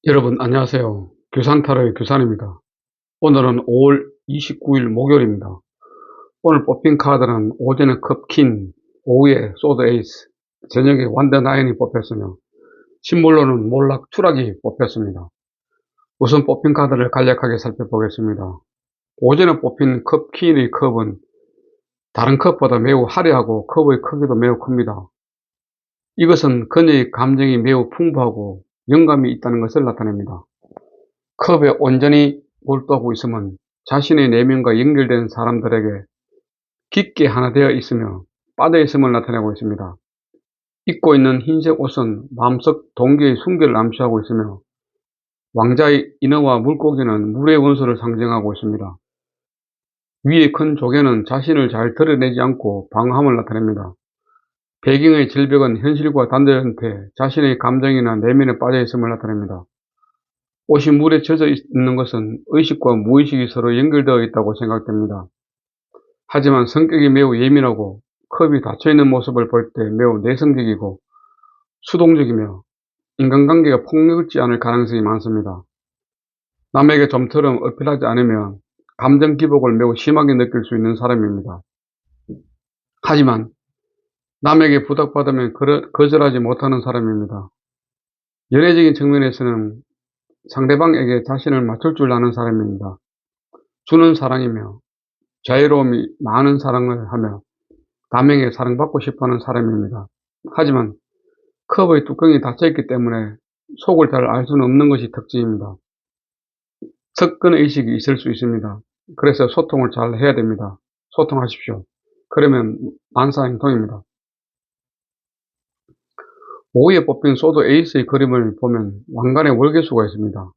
여러분 안녕하세요. 규산타로의 규산입니다. 오늘은 5월 29일 목요일입니다. 오늘 뽑힌 카드는 오전에 컵킹, 오후에 소드 에이스, 저녁에 완더 나인이 뽑혔으며 심볼로는 몰락 추락이 뽑혔습니다. 우선 뽑힌 카드를 간략하게 살펴보겠습니다. 오전에 뽑힌 컵킹의 컵은 다른 컵보다 매우 화려하고 컵의 크기도 매우 큽니다. 이것은 그녀의 감정이 매우 풍부하고 영감이 있다는 것을 나타냅니다. 컵에 온전히 몰두하고 있으면 자신의 내면과 연결된 사람들에게 깊게 하나 되어 있으며 빠져 있음을 나타내고 있습니다. 입고 있는 흰색 옷은 마음속 동기의 순결을 암시하고 있으며 왕자의 인어와 물고기는 물의 원소를 상징하고 있습니다. 위의 큰 조개는 자신을 잘 드러내지 않고 방어함을 나타냅니다. 배경의 질벽은 현실과 단절한테 자신의 감정이나 내면에 빠져 있음을 나타냅니다. 옷이 물에 젖어 있는 것은 의식과 무의식이 서로 연결되어 있다고 생각됩니다. 하지만 성격이 매우 예민하고 컵이 닫혀있는 모습을 볼 때 매우 내성적이고 수동적이며 인간관계가 폭넓지 않을 가능성이 많습니다. 남에게 좀처럼 어필하지 않으면 감정 기복을 매우 심하게 느낄 수 있는 사람입니다. 하지만 남에게 부탁받으면 거절하지 못하는 사람입니다. 연애적인 측면에서는 상대방에게 자신을 맞출 줄 아는 사람입니다. 주는 사랑이며 자유로움이 많은 사랑을 하며 남에게 사랑받고 싶어하는 사람입니다. 하지만 컵의 뚜껑이 닫혀있기 때문에 속을 잘 알 수는 없는 것이 특징입니다. 접근의식이 있을 수 있습니다. 그래서 소통을 잘 해야 됩니다. 소통하십시오. 그러면 만사행통입니다. 오후에 뽑힌 소드 에이스의 그림을 보면 왕관의 월계수가 있습니다.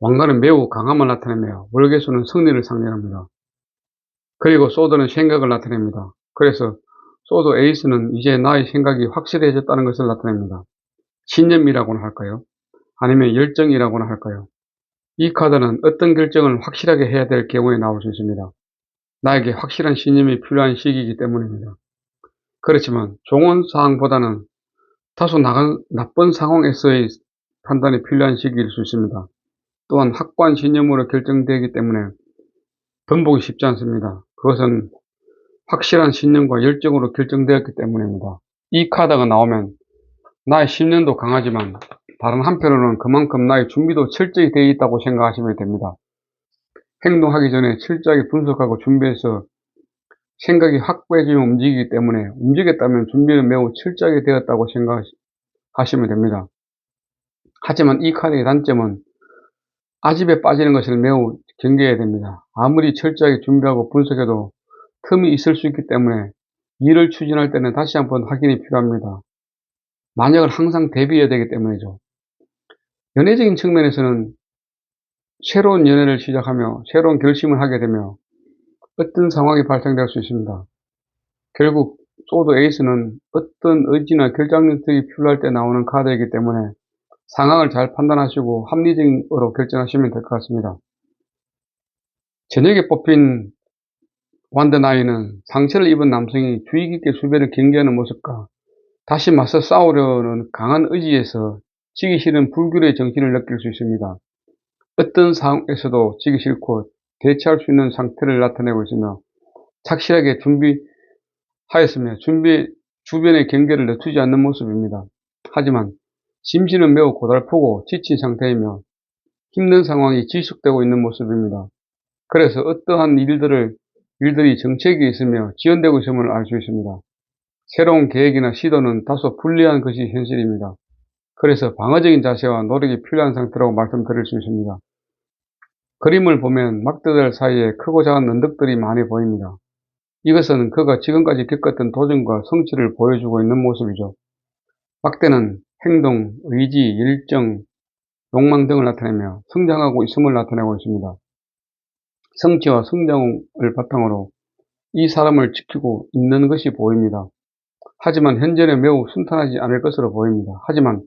왕관은 매우 강함을 나타내며 월계수는 승리를 상징합니다. 그리고 소드는 생각을 나타냅니다. 그래서 소드 에이스는 이제 나의 생각이 확실해졌다는 것을 나타냅니다. 신념이라고나 할까요? 아니면 열정이라고나 할까요? 이 카드는 어떤 결정을 확실하게 해야 될 경우에 나올 수 있습니다. 나에게 확실한 신념이 필요한 시기이기 때문입니다. 그렇지만 좋은 상황보다는 다소 나쁜 상황에서의 판단이 필요한 시기일 수 있습니다. 또한 확고한 신념으로 결정되기 때문에 번복이 쉽지 않습니다. 그것은 확실한 신념과 열정으로 결정되었기 때문입니다. 이 카드가 나오면 나의 신념도 강하지만 다른 한편으로는 그만큼 나의 준비도 철저히 되어 있다고 생각하시면 됩니다. 행동하기 전에 철저하게 분석하고 준비해서 생각이 확고해지면 움직이기 때문에 움직였다면 준비는 매우 철저하게 되었다고 생각하시면 됩니다. 하지만 이 카드의 단점은 아집에 빠지는 것을 매우 경계해야 됩니다. 아무리 철저하게 준비하고 분석해도 틈이 있을 수 있기 때문에 일을 추진할 때는 다시 한번 확인이 필요합니다. 만약을 항상 대비해야 되기 때문이죠. 연애적인 측면에서는 새로운 연애를 시작하며 새로운 결심을 하게 되며 어떤 상황이 발생될 수 있습니다. 결국 소드 에이스는 어떤 의지나 결정력이 필요할 때 나오는 카드이기 때문에 상황을 잘 판단하시고 합리적으로 결정하시면 될 것 같습니다. 저녁에 뽑힌 완더 나인은 상처를 입은 남성이 주의 깊게 주변을 경계하는 모습과 다시 맞서 싸우려는 강한 의지에서 지기 싫은 불길의 정신을 느낄 수 있습니다. 어떤 상황에서도 지기 싫고 대처할 수 있는 상태를 나타내고 있으며 착실하게 준비하였으며 주변의 경계를 늦추지 않는 모습입니다. 하지만 심신은 매우 고달프고 지친 상태이며 힘든 상황이 지속되고 있는 모습입니다. 그래서 어떠한 일들이 정책이 있으며 지연되고 있음을 알 수 있습니다. 새로운 계획이나 시도는 다소 불리한 것이 현실입니다. 그래서 방어적인 자세와 노력이 필요한 상태라고 말씀드릴 수 있습니다. 그림을 보면 막대들 사이에 크고 작은 언덕들이 많이 보입니다. 이것은 그가 지금까지 겪었던 도전과 성취를 보여주고 있는 모습이죠. 막대는 행동, 의지, 열정, 욕망 등을 나타내며 성장하고 있음을 나타내고 있습니다. 성취와 성장을 바탕으로 이 사람을 지키고 있는 것이 보입니다. 하지만 현재는 매우 순탄하지 않을 것으로 보입니다. 하지만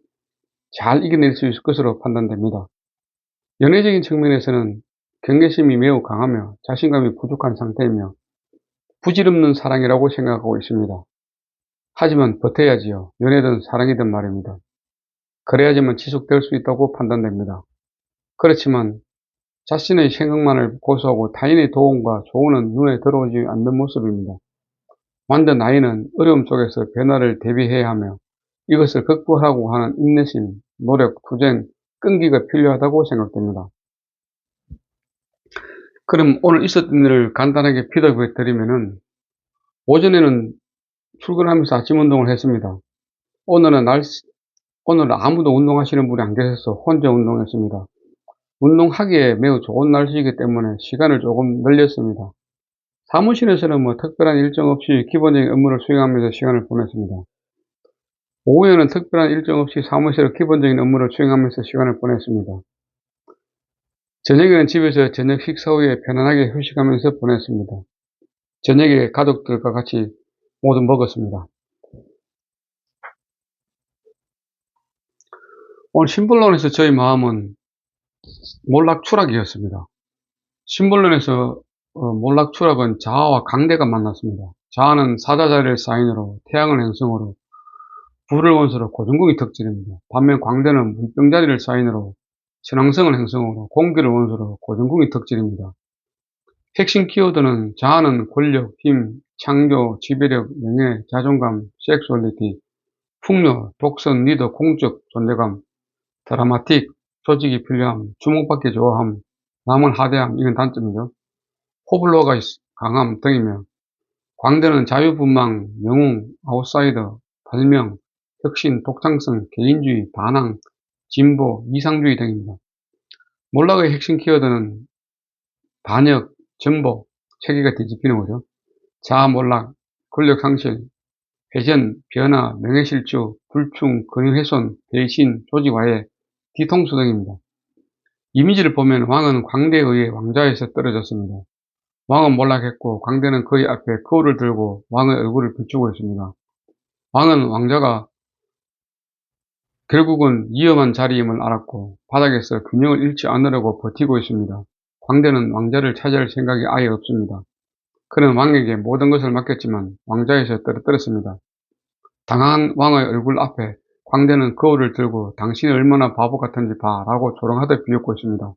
잘 이겨낼 수 있을 것으로 판단됩니다. 연애적인 측면에서는 경계심이 매우 강하며 자신감이 부족한 상태이며 부질없는 사랑이라고 생각하고 있습니다. 하지만 버텨야지요. 연애든 사랑이든 말입니다. 그래야지만 지속될 수 있다고 판단됩니다. 그렇지만 자신의 생각만을 고수하고 타인의 도움과 조언은 눈에 들어오지 않는 모습입니다. 만든 아이는 어려움 속에서 변화를 대비해야 하며 이것을 극복하려고 하는 인내심, 노력, 투쟁, 끈기가 필요하다고 생각됩니다. 그럼 오늘 있었던 일을 간단하게 피드백해 드리면은, 오전에는 출근하면서 아침 운동을 했습니다. 오늘은 아무도 운동하시는 분이 안 계셔서 혼자 운동했습니다. 운동하기에 매우 좋은 날씨이기 때문에 시간을 조금 늘렸습니다. 사무실에서는 특별한 일정 없이 기본적인 업무를 수행하면서 시간을 보냈습니다. 오후에는 특별한 일정 없이 사무실의 기본적인 업무를 수행하면서 시간을 보냈습니다. 저녁에는 집에서 저녁 식사 후에 편안하게 휴식하면서 보냈습니다. 저녁에 가족들과 같이 모두 먹었습니다. 오늘 신불론에서 저희 마음은 몰락추락이었습니다. 신불론에서 몰락추락은 자아와 강대가 만났습니다. 자아는 사자자리를 사인으로, 태양을 행성으로, 불을 원소로 고전궁이 특징입니다. 반면 광대는 문병자리를 사인으로, 천왕성을 행성으로, 공기를 원소로 고전궁이 특징입니다. 핵심 키워드는 자아는 권력, 힘, 창조, 지배력, 명예, 자존감, 섹슈얼리티, 풍요, 독선, 리더, 공적, 존재감, 드라마틱, 조직이 필요함, 주목받기 좋아함, 남을 하대함, 이건 단점이죠. 호불호가 강함 등이며, 광대는 자유분방, 영웅, 아웃사이더, 발명, 혁신, 독창성, 개인주의, 반항, 진보, 이상주의 등입니다. 몰락의 핵심 키워드는 반역, 전복, 체계가 뒤집히는 거죠. 자아 몰락, 권력 상실, 회전, 변화, 명예실주, 불충, 근육훼손, 배신, 조직화해, 뒤통수 등입니다. 이미지를 보면 왕은 광대에 의해 왕좌에서 떨어졌습니다. 왕은 몰락했고 광대는 그의 앞에 거울을 들고 왕의 얼굴을 비추고 있습니다. 왕은 왕자가 결국은 위험한 자리임을 알았고 바닥에서 균형을 잃지 않으려고 버티고 있습니다. 광대는 왕자를 차지할 생각이 아예 없습니다. 그는 왕에게 모든 것을 맡겼지만 왕좌에서 떨어뜨렸습니다. 당한 왕의 얼굴 앞에 광대는 거울을 들고 당신이 얼마나 바보 같은지 봐 라고 조롱하듯 비웃고 있습니다.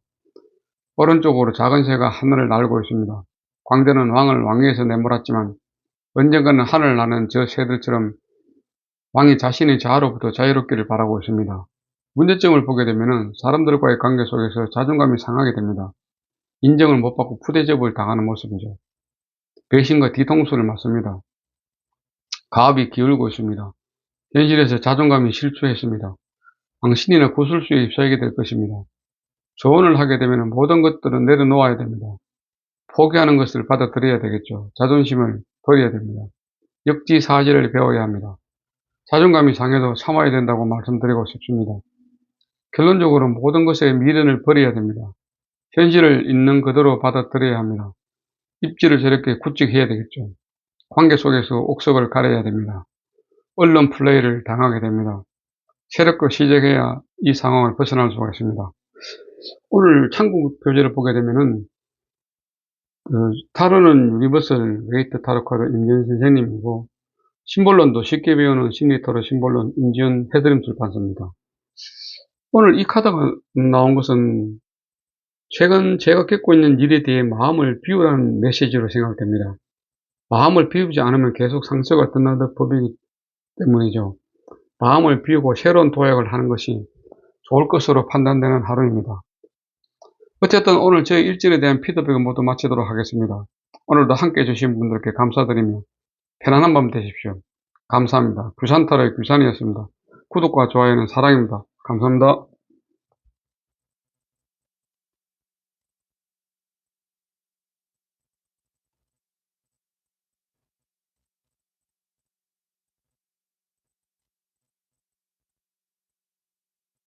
오른쪽으로 작은 새가 하늘을 날고 있습니다. 광대는 왕을 왕위에서 내몰았지만 언젠가는 하늘을 나는 저 새들처럼 왕이 자신의 자아로부터 자유롭기를 바라고 있습니다. 문제점을 보게 되면 사람들과의 관계 속에서 자존감이 상하게 됩니다. 인정을 못 받고 푸대접을 당하는 모습이죠. 배신과 뒤통수를 맞습니다. 가압이 기울고 있습니다. 현실에서 자존감이 실추했습니다. 망신이나 구술수에 휩싸이게 될 것입니다. 조언을 하게 되면 모든 것들은 내려놓아야 됩니다. 포기하는 것을 받아들여야 되겠죠. 자존심을 버려야 됩니다. 역지사지를 배워야 합니다. 자존감이 상해도 참아야 된다고 말씀드리고 싶습니다. 결론적으로 모든 것에 미련을 버려야 됩니다. 현실을 있는 그대로 받아들여야 합니다. 입지를 저렇게 굳게 해야 되겠죠. 관계 속에서 옥석을 가려야 됩니다. 언론 플레이를 당하게 됩니다. 새롭게 시작해야 이 상황을 벗어날 수가 있습니다. 오늘 참고 교재를 보게 되면은 타로는 유니버설 웨이트 타로 카드 임지연 선생님이고 심볼론도 쉽게 배우는 심리타로 심볼론 임지연 해드림 출판사입니다. 오늘 이 카드가 나온 것은 최근 제가 겪고 있는 일에 대해 마음을 비우라는 메시지로 생각됩니다. 마음을 비우지 않으면 계속 상처가 드러나는 법이기 때문이죠. 마음을 비우고 새로운 도약을 하는 것이 좋을 것으로 판단되는 하루입니다. 어쨌든 오늘 저희 일진에 대한 피드백을 모두 마치도록 하겠습니다. 오늘도 함께 해주신 분들께 감사드리며 편안한 밤 되십시오. 감사합니다. 규산타로의 규산이었습니다. 구독과 좋아요는 사랑입니다. 감사합니다.